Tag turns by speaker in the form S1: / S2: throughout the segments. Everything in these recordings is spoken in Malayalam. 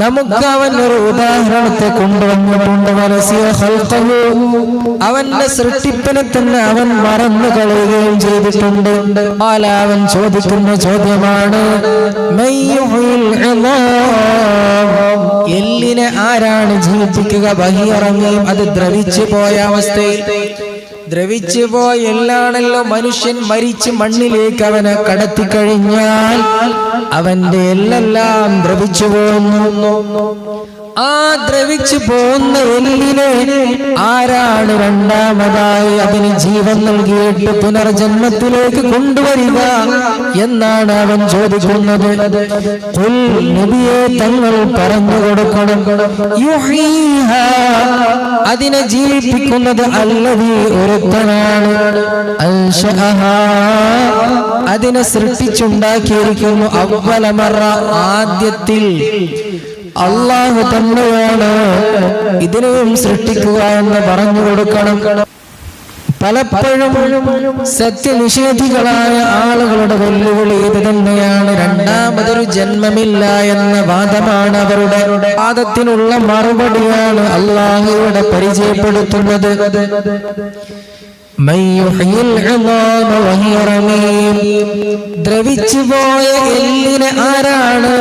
S1: നമുക്ക് അവൻ ഒരു ഉദാഹരണത്തെ കൊണ്ടുവന്നിട്ടുണ്ട്. അവന്റെ സൃഷ്ടിപ്പിനെ തന്നെ അവൻ മറന്നു കളയുകയും ചെയ്തിട്ടുണ്ട്. അവൻ ചോദിക്കുന്ന ചോദ്യമാണ്, എല്ലിനെ ആരാണ് ജീവിപ്പിക്കുക? ബഹിയിറങ്ങിയും അത് ദ്രവിച്ചു പോയ അവസ്ഥയിൽ, ദ്രവിച്ചു പോയ എല്ലാണല്ലോ മനുഷ്യൻ മരിച്ച് മണ്ണിലേക്ക് അവനെ കടത്തിക്കഴിഞ്ഞാൽ അവന്റെ എല്ലെല്ലാം ദ്രവിച്ചു പോകുന്നു. ആ ദ്രവിച്ചു പോകുന്ന എല്ലിനെ ആരാണ് രണ്ടാമതായി അതിന് ജീവൻ നൽകിയിട്ട് പുനർജന്മത്തിലേക്ക് കൊണ്ടുവരിക എന്നാണ് അവൻ ചോദിക്കുന്നത്. നബിയെ തങ്ങൾ പറഞ്ഞു കൊടുക്കണം, അതിനെ ജീവിപ്പിക്കുന്നത് അല്ലദീ ഒരുത്തനാണ്, അതിനെ സൃഷ്ടിച്ചുണ്ടാക്കിയിരിക്കുന്നു. അവ്വല മറ, ആദ്യത്തിൽ അല്ലാഹു തന്നെയാണ് ഇതിനെയും സൃഷ്ടിക്കുക എന്ന് പറഞ്ഞു കൊടുക്കണം. പലപ്പോഴും സത്യനിഷേധികളായ ആളുകളുടെ വെല്ലുവിളി ഇത് തന്നെയാണ്. രണ്ടാമതൊരു ജന്മമില്ല എന്ന വാദമാണ് അവരുടെ വാദത്തിനുള്ള മറുപടിയാണ് അല്ലാഹു ഇവിടെ പരിചയപ്പെടുത്തുന്നത്. ദ്രവിച്ചുപോയ എല്ലിനെ ആരാണ്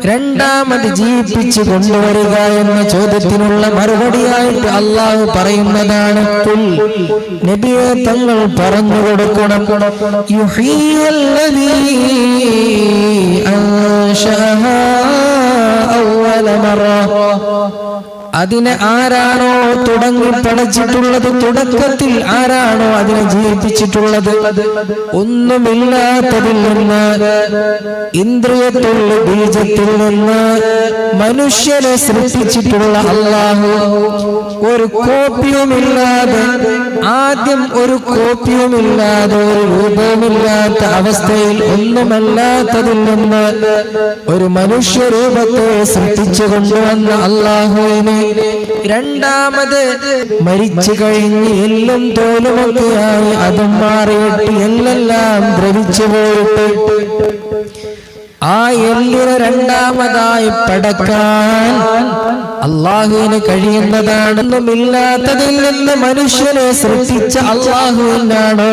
S1: രണ്ടാമത് ജീവിപ്പിച്ചു കൊണ്ടുവരിക എന്ന ചോദ്യത്തിനുള്ള മറുപടിയായിട്ട് അല്ലാഹു പറയുന്നതാണ്, നബിയെ തങ്ങൾ പറഞ്ഞു കൊടുക്കണം, അതിനെ ആരാണോ തുടങ്ങി പടച്ചിട്ടുള്ളത്, തുടക്കത്തിൽ ആരാണോ അതിനെ ജീവിപ്പിച്ചിട്ടുള്ളത്, ഒന്നുമില്ലാത്തതിൽ നിന്ന്, ഇന്ദ്രിയത്തുള്ള ബീജത്തിൽ നിന്ന് മനുഷ്യനെ സൃഷ്ടിച്ചിട്ടുള്ള അല്ലാഹു ഒരു കോപ്പിയുമില്ലാതെ, ആദ്യം ഒരു കോപ്പിയുമില്ലാതെ, ഒരു രൂപവുമില്ലാത്ത അവസ്ഥയിൽ ഒന്നുമല്ലാത്തതിൽ നിന്ന് ഒരു മനുഷ്യരൂപത്തെ സൃഷ്ടിച്ചു കൊണ്ടുവന്ന അല്ലാഹുവിനെ രണ്ടാമത് മരിച്ചു കഴിഞ്ഞ് എല്ലും തോലുമൊക്കെയായി അതും മാറിയിട്ട് എല്ലെല്ലാം ദ്രവിച്ചു പോയിട്ട് ആ എല്ലിനെ രണ്ടാമതായി പടക്കാൻ അല്ലാഹുവിന് കഴിയുന്നതാണ്. ഒന്നുമില്ലാത്തതിൽ നിന്ന് മനുഷ്യനെ സൃഷ്ടിച്ച അല്ലാഹുവിനാണ്.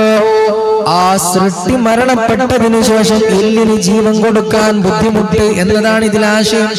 S1: ആ സൃഷ്ടി മരണപ്പെട്ടതിനു ശേഷം എല്ലിന് ജീവൻ കൊടുക്കാൻ ബുദ്ധിമുട്ട് എന്നതാണ് ഇതിൽ ആശയം.